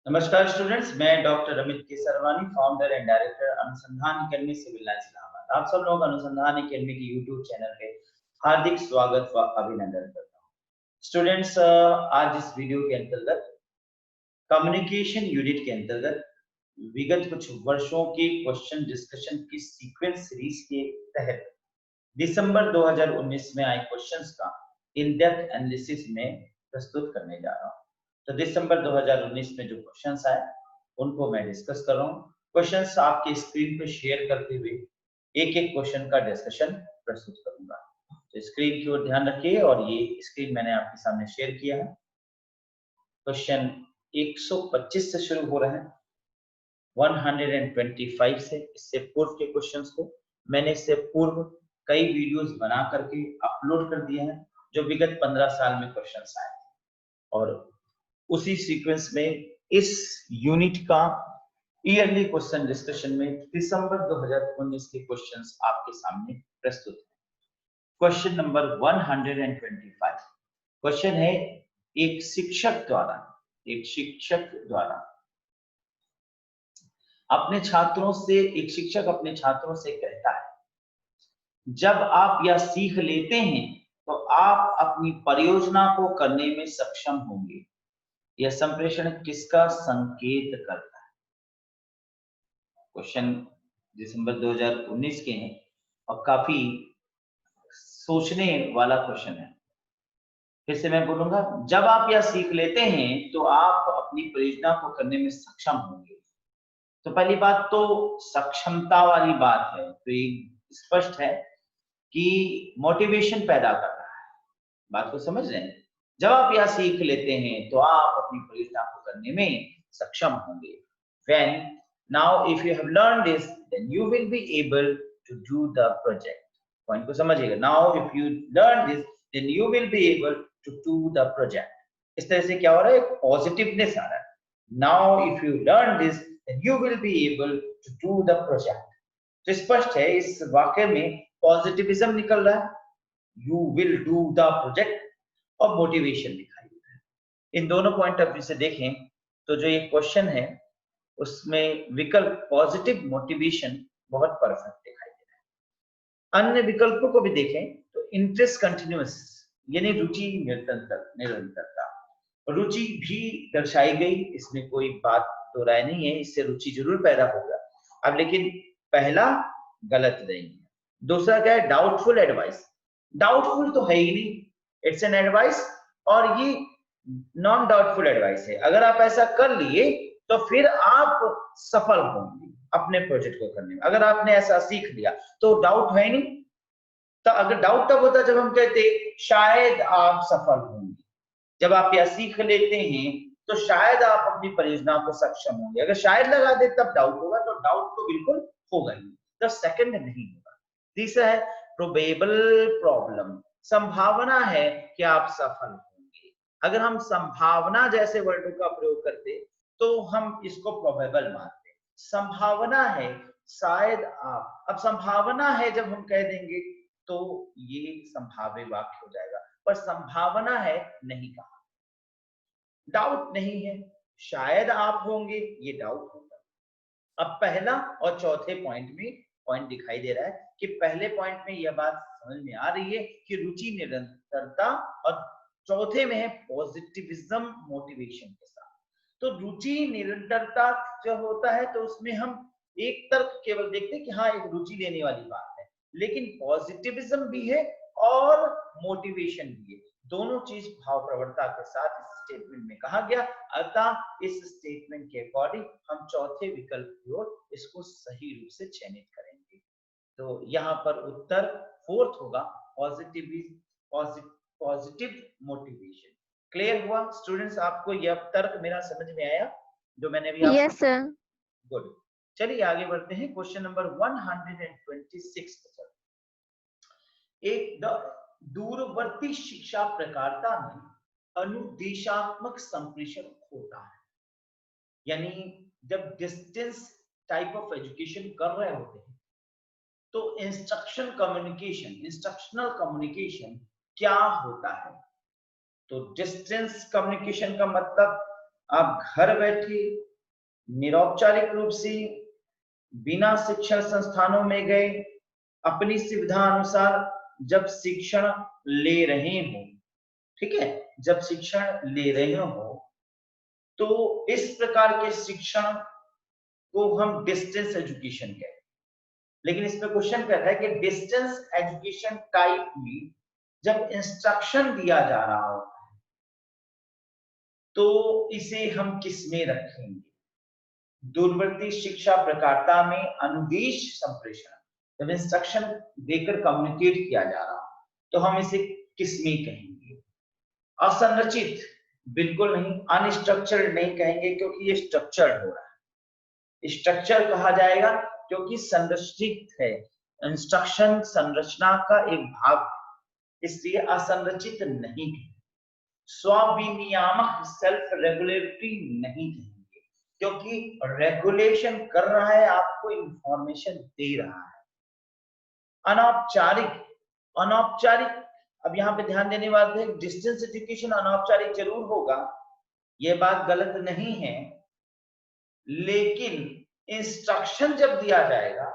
नमस्कार स्टूडेंट्स, मैं doctor Amit Kesarwani, founder and director अनुसंधान अकेडमी सिविल लाइंस इलाहाबाद। आप सब लोग अनुसंधान अकेडमी के यूट्यूब चैनल पे हार्दिक स्वागत व अभिनंदन करता हूँ। स्टूडेंट्स, आज इस वीडियो के अंतर्गत कम्युनिकेशन यूनिट के अंतर्गत विगत कुछ वर्षों के क्वेश्चन डिस्कशन की सीक्वेंस सीरीज के तहत दिसंबर 2019 में आए क्वेश्चंस का इन डेप्थ एनालिसिस में प्रस्तुत करने जा रहा हूँ। तो दिसंबर 2019 में जो क्वेश्चंस आए उनको मैं डिस्कस कर रहा हूँ। क्वेश्चंस आपके स्क्रीन पे शेयर करते हुए एक एक क्वेश्चन का डिस्कशन प्रस्तुत करूंगा। तो स्क्रीन की ओर ध्यान रखिए और ये स्क्रीन मैंने आपके सामने शेयर किया है। क्वेश्चन 125 से शुरू हो रहा है, 125 से। इससे पूर्व के क्वेश्चंस को मैंने इससे पूर्व कई वीडियोस बना करके अपलोड कर दिए हैं जो विगत 15 साल में क्वेश्चंस आए थे, और उसी सीक्वेंस में इस यूनिट का ईयरली क्वेश्चन डिस्कशन में दिसंबर 2019 के क्वेश्चंस आपके सामने प्रस्तुत हैं। क्वेश्चन नंबर 125 क्वेश्चन है, एक शिक्षक द्वारा एक शिक्षक अपने छात्रों से कहता है, जब आप यह सीख लेते हैं तो आप अपनी परियोजना को करने में सक्षम होंगे। यह संप्रेषण किसका संकेत करता है? क्वेश्चन दिसंबर 2019 के हैं और काफी सोचने वाला क्वेश्चन है। फिर से मैं बोलूंगा, जब आप यह सीख लेते हैं तो आप अपनी परियोजना को करने में सक्षम होंगे। तो पहली बात तो सक्षमता वाली बात है, तो ये स्पष्ट है कि मोटिवेशन पैदा कर रहा है। बात को समझ रहे हैं? जब आप यह सीख लेते हैं तो आप अपनी परियोजना को करने में सक्षम होंगे। When now if you have learned this, then you will be able to do the project. Point को समझिएगा। Now if you learn this, then you will be able to do the project. इस तरह से क्या हो रहा है? Positiveness आ रहा है। Now if you learn this, then you will be able to do the project. तो स्पष्ट है, इस वाक्य में पॉजिटिविज्म निकल रहा है, you will do the project, और मोटिवेशन दिखाई दे रहा है। इन दोनों पॉइंट ऑफ व्यू से देखें तो जो ये क्वेश्चन है उसमें विकल्प पॉजिटिव मोटिवेशन बहुत परफेक्ट दिखाई दे रहा है। अन्य विकल्पों को भी देखें तो इंटरेस्ट कंटिन्यूअस यानी रुचि निरंतरता, रुचि भी दर्शाई गई, इसमें कोई बात तो राय नहीं है, इससे रुचि जरूर पैदा होगा। अब लेकिन पहला गलत नहीं है। दूसरा क्या है? Doubtful advice. डाउटफुल तो है ही नहीं, इट्स एन एडवाइस, और ये नॉन डाउटफुल एडवाइस है। अगर आप ऐसा कर लिए तो फिर आप सफल होंगे अपने प्रोजेक्ट को करने में। अगर आपने ऐसा सीख लिया तो डाउट है नहीं। तो अगर डाउट तब होता जब हम कहते शायद आप सफल होंगे। जब आप यह सीख लेते हैं तो शायद आप अपनी परियोजना को सक्षम होंगे। अगर शायद लगा दे तब डाउट होगा, तो डाउट तो बिल्कुल होगा ही, तो सेकंड नहीं होगा। तीसरा है प्रोबेबल प्रॉब्लम, संभावना है कि आप सफल होंगे। अगर हम संभावना जैसे वर्ड का प्रयोग करते तो हम इसको प्रोबेबल मानते। संभावना है शायद आप, अब संभावना है जब हम कह देंगे तो ये संभाव्य वाक्य हो जाएगा, पर संभावना है नहीं कहा। डाउट नहीं है, शायद आप होंगे, ये डाउट होगा। अब पहला और चौथे पॉइंट में पॉइंट दिखाई दे रहा है कि पहले पॉइंट में यह बात समझ में आ रही है कि रुचि निरंतरता, और चौथे में है पॉजिटिविज्म मोटिवेशन के साथ। तो रुचि निरंतरता जो होता है तो उसमें हम एक तर्क केवल देखते हैं कि हाँ एक रुचि लेने वाली बात है, लेकिन पॉजिटिविज्म भी है और मोटिवेशन भी है। दोनों चीज भाव प्रवणता के साथ इस स्टेटमेंट में कहा गया। अतः इस स्टेटमेंट के अकॉर्डिंग हम चौथे विकल्प की ओर इसको सही रूप से चयनित करेंगे। तो यहाँ पर उत्तर फोर्थ होगा, पॉजिटिव मोटिवेशन। क्लियर हुआ स्टूडेंट्स? आपको यह तर्क मेरा समझ में आया जो मैंने अभी आपको? Yes sir. गुड। चलिए आगे बढ़ते हैं। क्वेश्चन नंबर 126 पर चलते हैं। एक दूरवर्ती शिक्षा प्रकारता में अनुदेशात्मक संप्रेषण होता है, यानी जब डिस्टेंस टाइप ऑफ एजुकेशन कर रहे होते हैं तो इंस्ट्रक्शनल कम्युनिकेशन क्या होता है? तो डिस्टेंस कम्युनिकेशन का मतलब आप घर बैठे निरौपचारिक रूप से बिना शिक्षण संस्थानों में गए अपनी सुविधा अनुसार जब शिक्षण ले रहे हो, ठीक है, जब शिक्षण ले रहे हो तो इस प्रकार के शिक्षण को हम डिस्टेंस एजुकेशन कहते हैं। लेकिन इस पे क्वेश्चन कहता है कि डिस्टेंस एजुकेशन टाइप में जब इंस्ट्रक्शन दिया जा रहा हो तो इसे हम किस में रखेंगे? दूरवर्ती शिक्षा प्रकारता में अनुदेश संप्रेषण, जब इंस्ट्रक्शन देकर कम्युनिकेट किया जा रहा हो तो हम इसे किस में कहेंगे? असंरचित बिल्कुल नहीं, अनस्ट्रक्चर्ड नहीं कहेंगे क्योंकि ये स्ट्रक्चर्ड हो रहा है। स्ट्रक्चर कहा जाएगा क्योंकि संरचित है, इंस्ट्रक्शन संरचना का एक भाग, इसलिए असंरचित नहीं है। स्वाविनियामक सेल्फ रेगुलेटरी नहीं कहेंगे क्योंकि रेगुलेशन कर रहा है, आपको इंफॉर्मेशन दे रहा है। अनौपचारिक, अनौपचारिक, अब यहाँ पे ध्यान देने वाली है, डिस्टेंस एजुकेशन अनौपचारिक जरूर होगा, ये बात गलत नहीं है, लेकिन इंस्ट्रक्शन जब दिया जाएगा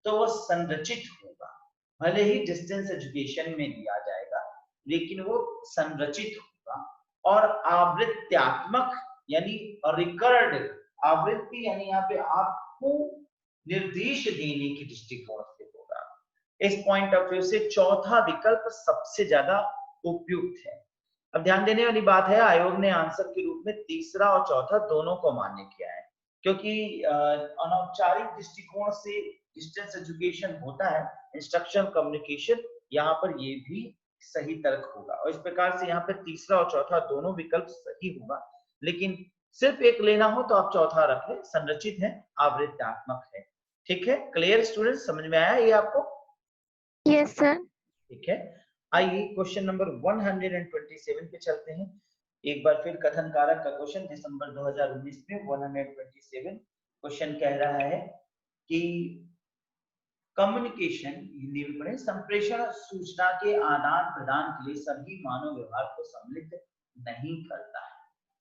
तो वो संरचित होगा। भले ही डिस्टेंस एजुकेशन में दिया जाएगा लेकिन वो संरचित होगा। और आवृत्त्यात्मक यानी रिकर्ड, आवृत्ति यानी यहाँ पे आपको निर्देश देने की दृष्टिकोण से होगा। इस पॉइंट ऑफ व्यू से चौथा विकल्प सबसे ज्यादा उपयुक्त है। अब ध्यान देने वाली बात है, आयोग ने आंसर के रूप में तीसरा और चौथा दोनों को मान्य किया है, क्योंकि अनौपचारिक दृष्टिकोण से डिस्टेंस एजुकेशन होता है, इंस्ट्रक्शन कम्युनिकेशन, यहाँ पर ये भी सही तर्क होगा। और इस प्रकार से यहाँ पे तीसरा और चौथा दोनों विकल्प सही होगा, लेकिन सिर्फ एक लेना हो तो आप चौथा रख लें, संरचित है, आवृत्त्यात्मक है। ठीक है, क्लियर स्टूडेंट, समझ में आया ये आपको? Yes sir. ठीक है, आइए क्वेश्चन नंबर 127 पे चलते हैं। एक बार फिर कथन कारक का क्वेश्चन दिसंबर 2019 में 127 क्वेश्चन कह रहा है कि कम्युनिकेशन, हिंदी में पढ़े, संप्रेषण सूचना के आदान प्रदान के लिए सभी मानव व्यवहार को सम्मिलित नहीं करता है।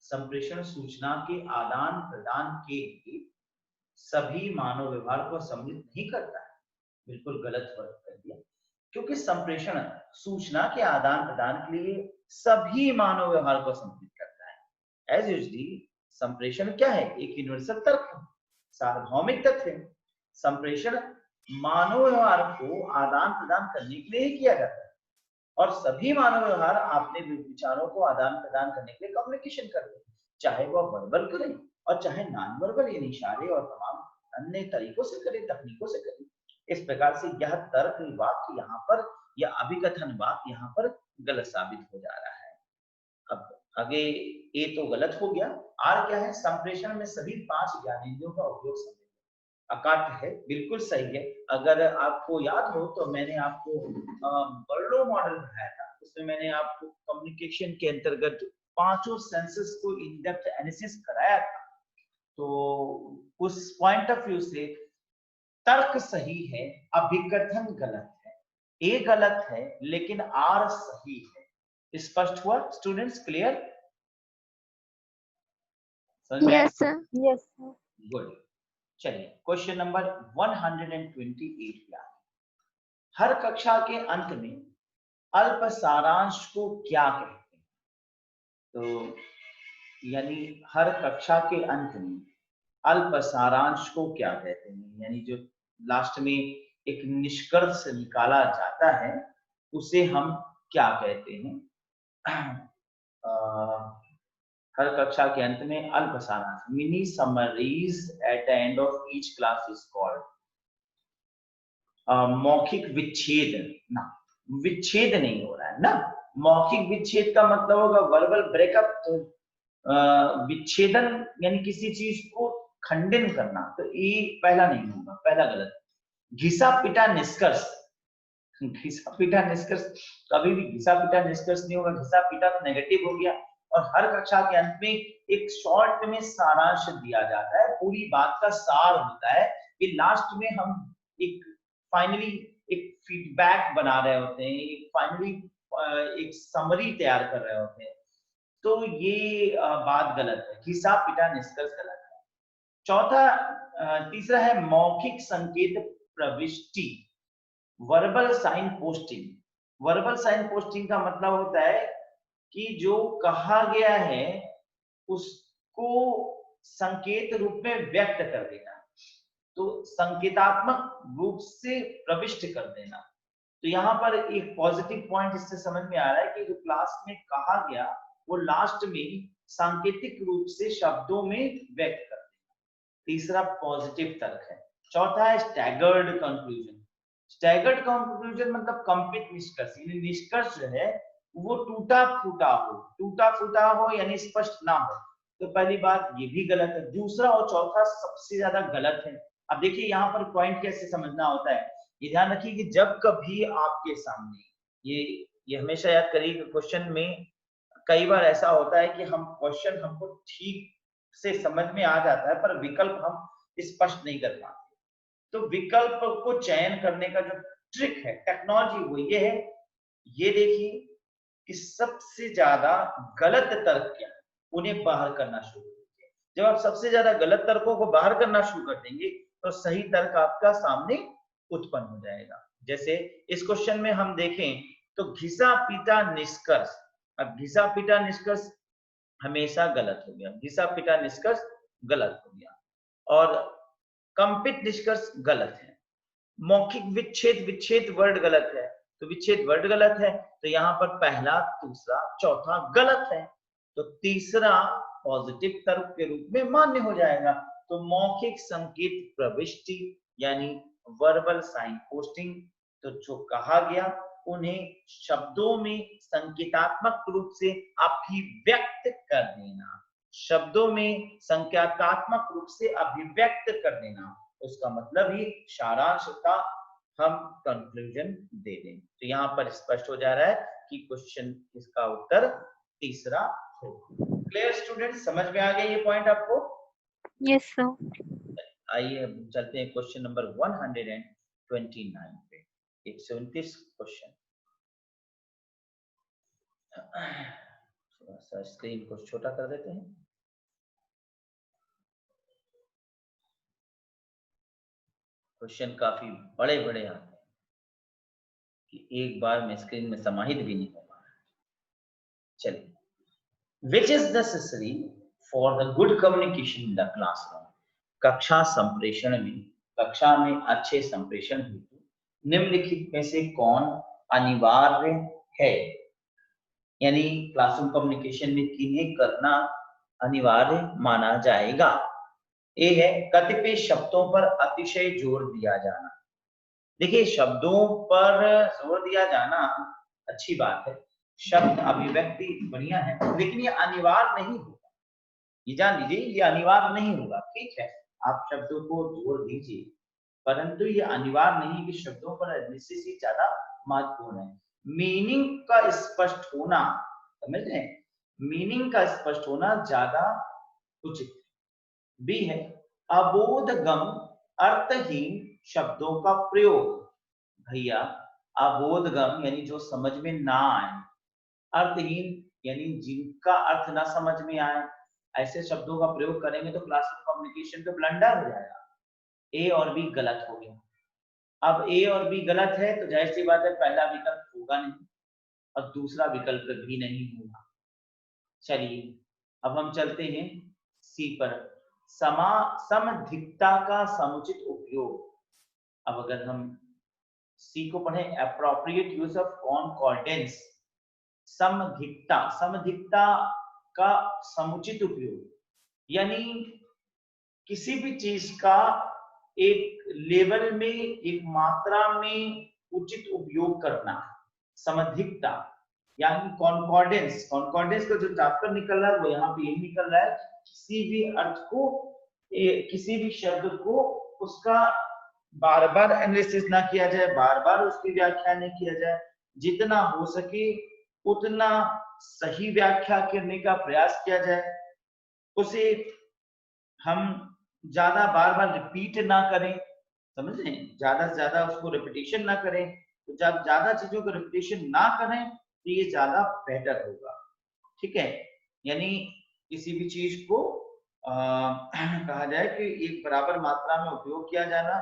संप्रेषण सूचना के आदान प्रदान के लिए सभी मानव व्यवहार को सम्मिलित नहीं करता है, बिल्कुल गलत वर्ड कर दिया, क्योंकि संप्रेषण सूचना के आदान प्रदान के लिए सभी मानव व्यवहार को सम्मिलित करता है। एज यूजुअली संप्रेषण क्या है? एक यूनिवर्सल तर्क, सार्वभौमिक तथ्य है। संप्रेषण मानव व्यवहार को आदान प्रदान करने के लिए ही किया जाता है, और सभी मानव व्यवहार अपने विचारों को आदान प्रदान करने के लिए कम्युनिकेशन करते हैं, चाहे वह वर्बल करें और चाहे नॉन वर्बल, यानी इशारे और तमाम अन्य तरीकों से करें, तकनीकों से करें। इस प्रकार से यह तर्क वाक्य यहाँ पर, या अभिकथन वाक्य यहाँ पर गलत साबित हो जा रहा है। अब आगे ए तो गलत हो गया, आर क्या है? संप्रेषण में सभी 5 ज्ञानेंद्रियों का उपयोग सम्मिलित अकाट्य है, बिल्कुल सही है। अगर आपको याद हो तो मैंने आपको बर्लो मॉडल पढ़ाया था, उसमें मैंने आपको कम्युनिकेशन के अंतर्गत 5 सेंसेस को इन डेप्थ एनालिसिस कराया था। तो उस पॉइंट ऑफ व्यू से तर्क सही है, अभिकथन गलत है। ए गलत है लेकिन आर सही है। स्पष्ट हुआ students? Clear? Yes sir. Yes sir. Good. चलिए क्वेश्चन नंबर 128 पे आते हैं। हर कक्षा के अंत में अल्प सारांश को क्या कहते हैं? तो यानी हर कक्षा के अंत में अल्प सारांश को क्या कहते हैं, यानी जो लास्ट में एक निष्कर्ष निकाला जाता है उसे हम क्या कहते हैं? हर कक्षा के अंत में अल्प सारांश, mini summaries at the end of each class is called. मौखिक विच्छेद, ना विच्छेद नहीं हो रहा है ना, मौखिक विच्छेद का मतलब होगा वर्बल ब्रेकअप। तो विच्छेदन यानी किसी चीज को खंडन करना, तो ये पहला नहीं होगा, पहला गलत। घिसा पिटा निष्कर्ष, घिसा पिटा निष्कर्ष कभी भी घिसा पिटा निष्कर्ष नहीं होगा, घिसा पिटा तो नेगेटिव हो गया। और हर कक्षा के अंत में एक शॉर्ट में सारांश दिया जाता है, पूरी बात का सार होता है कि लास्ट में हम एक फाइनली एक फीडबैक बना रहे होते हैं, एक फाइनली एक समरी तैयार कर रहे होते हैं। तो ये बात गलत है, घिसा पिटा निष्कर्ष गलत है। चौथा तीसरा है मौखिक संकेत प्रविष्टि, verbal sign posting. Verbal sign posting का मतलब होता है कि जो कहा गया है उसको संकेत रूप में व्यक्त कर देना, तो संकेतात्मक रूप से प्रविष्ट कर देना। तो यहाँ पर एक पॉजिटिव पॉइंट इससे समझ में आ रहा है कि जो क्लास में कहा गया वो लास्ट में सांकेतिक रूप से शब्दों में व्यक्त कर देना। तीसरा पॉजिटिव तर्क है। चौथा है स्टैगर्ड कंक्लूजन। स्टैगर्ड कंक्लूजन मतलब कंपित निष्कर्ष, यानी निष्कर्ष जो है वो टूटा फूटा हो यानी स्पष्ट ना हो। तो पहली बात ये भी गलत है। दूसरा और चौथा सबसे ज्यादा गलत है। अब देखिए यहाँ पर पॉइंट कैसे समझना होता है, ये ध्यान रखिए कि जब कभी आपके सामने ये हमेशा याद करिए कि क्वेश्चन में कई बार ऐसा होता है कि हम क्वेश्चन हमको ठीक से समझ में आ जाता है पर विकल्प हम स्पष्ट नहीं कर पाते। तो विकल्प को चयन करने का जो ट्रिक है, टेक्नोलॉजी, वो ये है। ये देखिए कि सबसे ज्यादा गलत तर्क क्या है उन्हें बाहर करना शुरू कीजिए। जब आप सबसे ज्यादा गलत तर्कों को बाहर करना शुरू कर देंगे तो सही तर्क आपका सामने उत्पन्न हो जाएगा। जैसे इस क्वेश्चन में हम देखें तो घिसा पीटा निष्कर्ष, अब घिसा पीटा निष्कर्ष हमेशा गलत हो गया, घिसा पीटा निष्कर्ष गलत हो गया। और कंपित निष्कर्ष गलत है। मौखिक विच्छेद वर्ड गलत है, तो विच्छेद वर्ड गलत है, तो यहाँ पर पहला दूसरा चौथा गलत है। तो तीसरा पॉजिटिव तर्क के रूप में मान्य हो जाएगा। तो मौखिक संकेत प्रविष्टि यानी वर्बल साइन पोस्टिंग, तो जो कहा गया उन्हें शब्दों में संकेतात्मक रूप से अभिव्यक्त कर देना, शब्दों में संकेतात्मक रूप से अभिव्यक्त कर देना, उसका मतलब ही सारांश का हम कंक्लूजन दे दें। तो यहाँ पर स्पष्ट हो जा रहा है कि क्वेश्चन इसका उत्तर तीसरा होगा। क्लियर स्टूडेंट, समझ में आ गया ये पॉइंट आपको? Yes sir. आइए हम चलते हैं क्वेश्चन नंबर 129 पे। 129 क्वेश्चन। थोड़ा सा स्क्रीन को छोटा कर देते हैं। क्वेश्चन काफी बड़े बड़े आते हैं कि एक बार में स्क्रीन में समाहित भी नहीं हो पा रहा। चलिए, which is necessary for the good communication in the classroom. कक्षा संप्रेषण में, कक्षा में अच्छे संप्रेषण हेतु निम्नलिखित में से कौन अनिवार्य है, यानी क्लासरूम कम्युनिकेशन में किन्हें करना अनिवार्य माना जाएगा। ए है कतिपय शब्दों पर अतिशय जोर दिया जाना। देखिए, शब्दों पर जोर दिया जाना अच्छी बात है, शब्द अभिव्यक्ति बढ़िया है, लेकिन ये अनिवार्य नहीं होगा। ये जान लीजिए, ये अनिवार्य नहीं होगा। ठीक है, आप शब्दों को जोर दीजिए, परंतु ये अनिवार्य नहीं कि शब्दों पर निश्चित ज्यादा महत्वपूर्ण है। मीनिंग का स्पष्ट होना, समझ रहे हैं, मीनिंग का स्पष्ट होना ज्यादा उचित भी है। अबोधगम अर्थहीन शब्दों का प्रयोग, भैया अबोधगम यानी जो समझ में ना आए, अर्थहीन यानी जिनका अर्थ ना समझ में आए, ऐसे शब्दों का प्रयोग करेंगे तो क्लासरूम कम्युनिकेशन तो ब्लंडर हो जाएगा। ए और बी गलत हो गया। अब ए और बी गलत है तो जाहिर सी बात है पहला विकल्प होगा नहीं और दूसरा विकल्प भी नहीं होगा। चलिए अब हम चलते हैं सी पर, समधिकता का समुचित उपयोग। अब अगर हम सी को पढ़ें, एप्रोप्रिएट यूज ऑफ कॉन्कॉर्डेंस, समधिकता का समुचित उपयोग, यानी किसी भी चीज का एक लेवल में, एक मात्रा में उचित उपयोग करना, समधिकता। यानी कॉन्कॉर्डेंस, कॉन्कॉर्डेंस का जो चैप्टर निकल रहा है वो यहाँ पे यही निकल रहा है, किसी भी अर्थ को, किसी भी शब्द को उसका बार बार एनालिसिस ना किया जाए, बार बार उसकी व्याख्या नहीं किया जाए, जितना हो सके उतना सही व्याख्या करने का प्रयास किया जाए, उसे हम ज्यादा बार बार रिपीट ना करें, समझ रहे हैं, ज्यादा से ज्यादा उसको रिपीटेशन ना करें। तो जब ज्यादा चीजों को रिपीटेशन ना करें तो ये ज्यादा बेटर होगा। ठीक है, यानी किसी भी चीज को कहा जाए कि एक बराबर मात्रा में उपयोग किया जाना,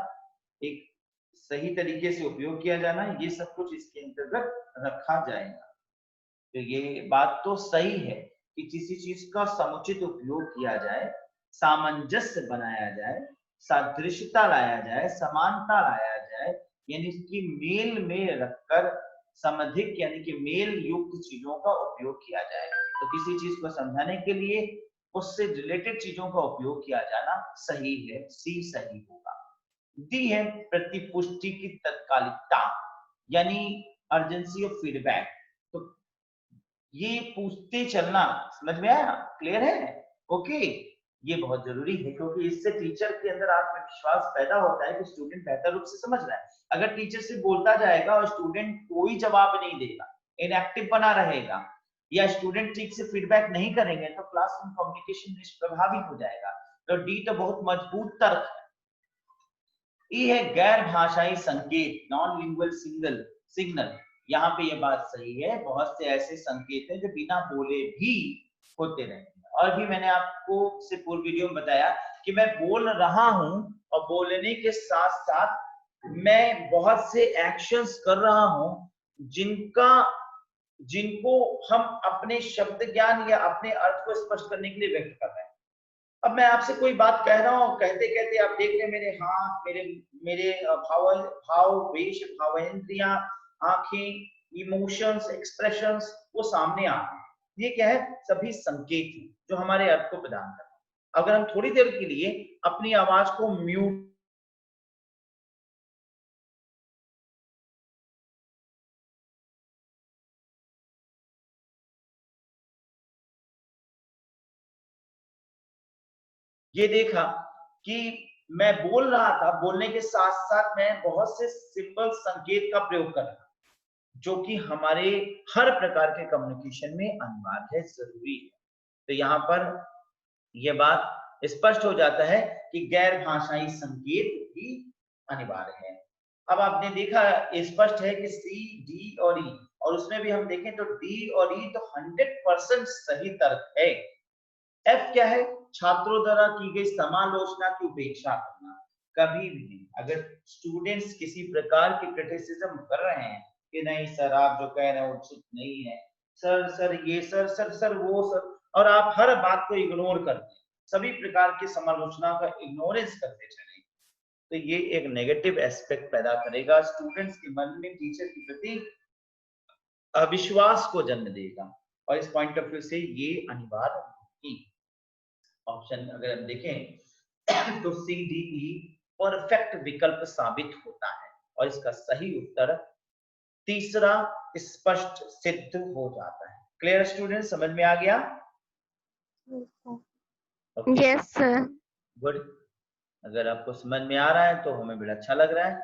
एक सही तरीके से उपयोग किया जाना, ये सब कुछ इसके अंतर्गत रखा जाएगा। तो ये बात तो सही है कि किसी चीज का समुचित उपयोग किया जाए, सामंजस्य बनाया जाए, सादृश्यता लाया जाए, समानता लाया जाए, यानी इसकी मेल में रखकर समधिक यानी कि मेल युक्त चीजों का उपयोग किया जाए। तो किसी चीज को समझाने के लिए उससे रिलेटेड चीजों का उपयोग किया जाना सही है, सी सही होगा। डी है प्रतिपुष्टि की तत्कालिकता, यानी अर्जेंसी ऑफ फीडबैक। तो ये पूछते चलना, समझ में आया, क्लियर है? ओके, ये बहुत जरूरी है क्योंकि इससे टीचर के अंदर आत्मविश्वास पैदा होता है कि स्टूडेंट बेहतर रूप से समझ रहा है। अगर टीचर से बोलता जाएगा और स्टूडेंट कोई जवाब नहीं देगा, इनएक्टिव बना रहेगा, या स्टूडेंट ठीक से फीडबैक नहीं करेंगे, तो क्लासरूम कम्युनिकेशन प्रभावित हो जाएगा। तो डी तो बहुत मजबूत तर्क है। ई है गैर भाषाई संकेत, नॉन लिंगुअल सिग्नल। यहाँ पे ये बात सही है, बहुत से ऐसे संकेत हैं जो बिना बोले भी होते रहते हैं। और भी मैंने आपको से पूर्व वीडियो में बताया कि मैं बोल रहा हूं और बोलने के साथ साथ मैं बहुत से एक्शंस कर रहा हूं जिनको हम अपने शब्द ज्ञान या अपने अर्थ को स्पष्ट करने के लिए व्यक्त कर रहे हैं। अब मैं आपसे कोई बात कह रहा हूँ, कहते कहते आप देख रहे हैं मेरे हाथ, मेरे भाव वेश, भावेंद्रियां, आंखें, इमोशंस, एक्सप्रेशंस वो सामने आते हैं। ये क्या है? सभी संकेत हैं जो हमारे अर्थ को प्रदान करते हैं। अगर हम थोड़ी देर के लिए अपनी आवाज को म्यूट ये देखा कि मैं बोल रहा था, बोलने के साथ साथ मैं बहुत से सिंबल संकेत का प्रयोग कर रहा, जो कि हमारे हर प्रकार के कम्युनिकेशन में अनिवार्य है, जरूरी है। तो यहाँ पर यह बात स्पष्ट हो जाता है कि गैर भाषाई संकेत भी अनिवार्य है। अब आपने देखा स्पष्ट है कि सी, डी और ई, और उसमें भी हम देखें तो डी और ई तो 100% सही तर्क है। एफ क्या है? छात्रों द्वारा की गई समालोचना की उपेक्षा करना। कभी भी अगर स्टूडेंट्स किसी प्रकार की क्रिटिसिज्म कर रहे हैं कि नहीं सर आप जो कह रहे हैं उचित नहीं है, सर ये सर वो सर, और आप हर बात को इग्नोर करते हैं, सभी प्रकार की समालोचना का इग्नोरेंस करते चले, तो ये एक नेगेटिव एस्पेक्ट पैदा करेगा स्टूडेंट्स के मन में, टीचर के प्रति अविश्वास को जन्म देगा। और इस पॉइंट ऑफ व्यू से ये अनिवार्य नहीं। ऑप्शन अगर हम देखें तो सी, डी, ई परफेक्ट विकल्प साबित होता है और इसका सही उत्तर तीसरा स्पष्ट सिद्ध हो जाता है। क्लियर स्टूडेंट, समझ में आ गया? Yes sir. गुड। अगर आपको समझ में आ रहा है तो हमें बड़ा अच्छा लग रहा है।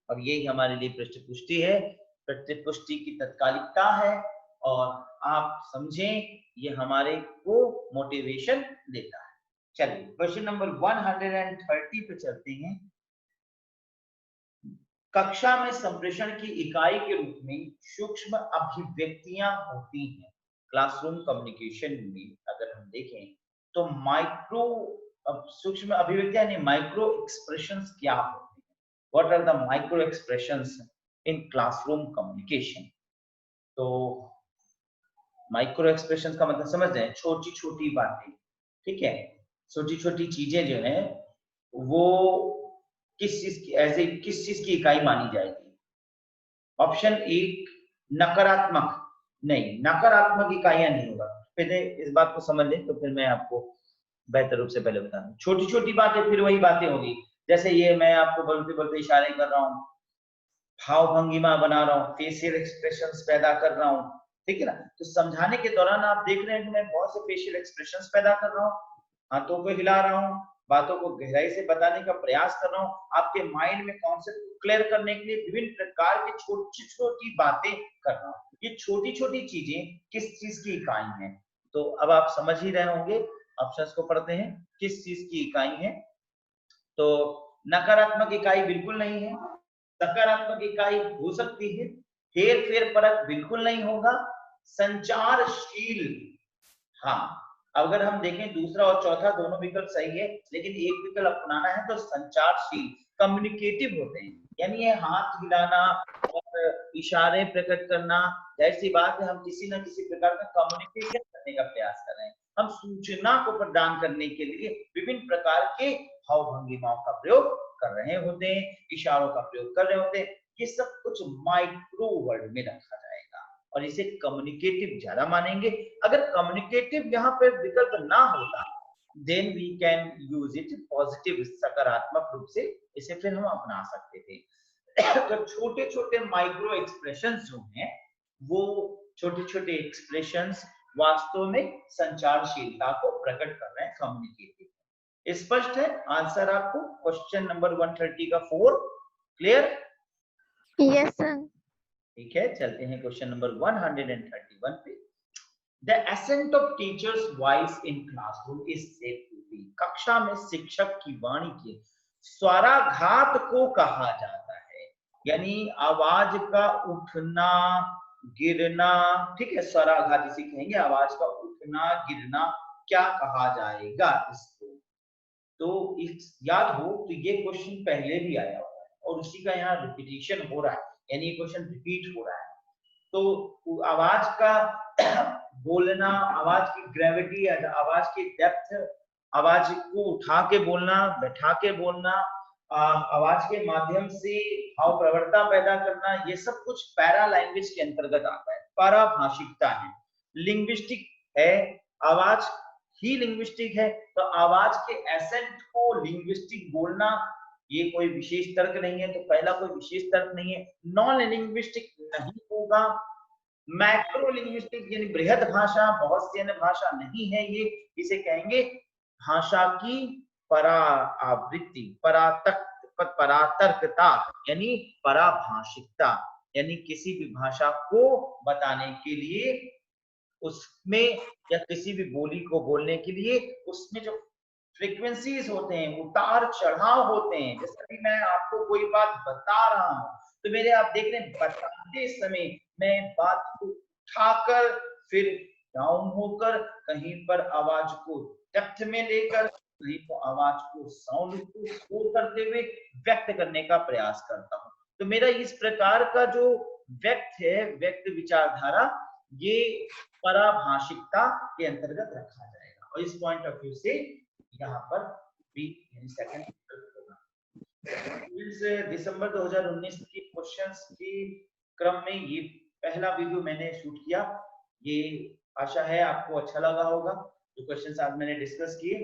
और यही हमारे लिए पृष्ठपुष्टि है, प्रतिपुष्टि की तत्कालिकता है, और आप समझें ये हमारे को मोटिवेशन देता है। चलिए क्वेश्चन नंबर 130 पे चलते हैं। कक्षा में संप्रेषण की इकाई के रूप में सूक्ष्म अभिव्यक्तियां होती हैं। क्लासरूम कम्युनिकेशन में अगर हम देखें तो माइक्रो सूक्ष्म अभिव्यक्तियां यानी माइक्रो एक्सप्रेशंस क्या होती हैं? What are the micro expressions in classroom communication? तो माइक्रो एक्सप्रेशंस का मतलब समझ रहे हैं, छोटी छोटी बातें, ठीक है, छोटी छोटी चीजें जो है वो किस चीज की इकाई मानी जाएगी? ऑप्शन एक नकारात्मक, नहीं नकारात्मक इकाइयां नहीं होगा। पहले इस बात को समझ लें तो फिर मैं आपको बेहतर रूप से पहले बता दूं। छोटी छोटी बातें फिर वही बातें होगी, जैसे ये मैं आपको बोलते बोलते इशारे कर रहा हूँ, भाव भंगिमा बना रहा हूँ, फेशियल एक्सप्रेशंस पैदा कर रहा हूँ, ठीक है ना। तो समझाने के दौरान आप देख रहे हैं कि मैं बहुत से फेशियल एक्सप्रेशंस पैदा कर रहा हूँ, हाथों को हिला रहा हूँ, बातों को गहराई से बताने का प्रयास कर रहा हूँ, आपके माइंड में कॉन्सेप्ट को क्लियर करने के लिए विभिन्न प्रकार की छोटी छोटी बातें कर रहा हूँ। ये छोटी छोटी चीजें किस चीज की इकाई है? तो अब आप समझ ही रहे होंगे, ऑप्शंस को पढ़ते हैं, किस चीज की इकाई है? तो नकारात्मक इकाई बिल्कुल नहीं है, सकारात्मक इकाई हो सकती है, हेर फेर परख बिल्कुल नहीं होगा, संचारशील, हाँ अगर हम देखें दूसरा और चौथा दोनों विकल्प सही है, लेकिन एक विकल्प अपनाना है तो संचारशील, कम्युनिकेटिव होते हैं, यानी ये हाथ हिलाना और इशारे प्रकट करना, जाहिर सी बात है हम किसी न किसी प्रकार का कम्युनिकेशन करने का प्रयास कर रहे हैं, हम सूचना को प्रदान करने के लिए विभिन्न प्रकार के भाव भंगिमाओं का प्रयोग कर रहे होते हैं, इशारों का प्रयोग कर रहे होते हैं। ये सब कुछ माइक्रो वर्ड में रखा जाएगा और इसे कम्युनिकेटिव ज्यादा मानेंगे। अगर कम्युनिकेटिव यहाँ पर विकल्प ना होता then we can use it positive, सकारात्मक रूप से इसे फिर हम अपना सकते थे। तो छोटे छोटे माइक्रो एक्सप्रेशंस जो हैं वो छोटे छोटे एक्सप्रेशंस वास्तव में संचारशीलता को प्रकट कर रहे हैं, कम्युनिकेटिव। स्पष्ट है आंसर आपको क्वेश्चन नंबर 130 का 4 क्लियर? Yes, sir. ठीक है, चलते हैं क्वेश्चन नंबर 131 पे। The accent of teachers voice in classroom is said to be, कक्षा में शिक्षक की वाणी के स्वराघात को कहा जाता है, यानी आवाज का उठना गिरना, ठीक है, स्वराघात इसे कहेंगे, आवाज का उठना गिरना, क्या कहा जाएगा इसको? तो इस याद हो तो ये क्वेश्चन पहले भी आया हुआ है और उसी का यहाँ रिपीटिशन हो रहा है, यानी ये क्वेश्चन रिपीट हो रहा है। तो आवाज का बोलना, आवाज की ग्रेविटी, आवाज की डेप्थ, आवाज को उठा के बोलना, बैठा के बोलना, आवाज के माध्यम से भाव प्रवणता पैदा करना, ये सब कुछ पैरा लैंग्वेज के अंतर्गत आता है, पराभाषिकता है, लिंग्विस्टिक है, आवाज ही लिंग्विस्टिक है, तो आवाज के एसेंट को लिंग्विस्टिक बोलना ये कोई विशेष तर्क नहीं है, तो पहला कोई विशेष तर्क नहीं है। नॉन लिंग्विस्टिक नहीं होगा, मैक्रो लिंग्विस्टिक यानी बृहद भाषा, बहुत सी अन्य भाषा नहीं है ये, इसे कहेंगे भाषा की परावृत्ति, परातर्कता, यानी पराभाषिकता, यानी किसी भी भाषा को बताने के लिए उसमें या किसी भी बोली को बोलने के लिए उसमें जो फ्रीक्वेंसीज होते हैं, उतार चढ़ाव होते हैं, जैसे कि मैं आपको कोई बात बता रहा हूं तो मेरे आप देख रहे हैं बताते समय मैं बात को उठाकर फिर डाउन होकर कहीं पर आवाज को डेप्थ में लेकर कहीं तो आवाज को साउंड को स्कोर करते हुए व्यक्त करने का प्रयास करता हूं। तो मेरा इस प्रकार का जो व्यक्त है, व्यक्त विचारधारा, ये पराभाषिकता के अंतर्गत रखा जाएगा और इस पॉइंट ऑफ व्यू से यहाँ पर बी यानी सेकंड होगा। दिसंबर 2019 की क्वेश्चंस के क्रम में ये पहला वीडियो मैंने शूट किया, ये आशा है आपको अच्छा लगा होगा जो क्वेश्चंस आज मैंने डिस्कस किए,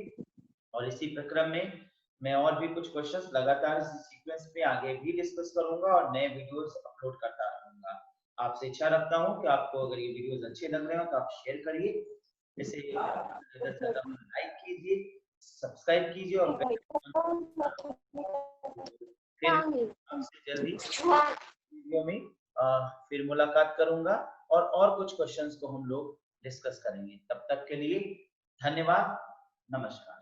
और इसी प्रक्रम में मैं और भी कुछ क्वेश्चंस लगातार इस सीक्वेंस में आगे भी डिस्कस करूंगा और नए वीडियोस अपलोड करता रहूंगा। आपसे इच्छा रखता हूं कि आपको अगर ये वीडियोस अच्छे लग रहे हो तो आप शेयर करिए, इसे ज्यादा से ज्यादा लाइक कीजिए, सब्सक्राइब कीजिए और फिर आपसे जल्दी वीडियो में फिर मुलाकात करूंगा और कुछ क्वेश्चंस को हम लोग डिस्कस करेंगे। तब तक के लिए धन्यवाद, नमस्कार।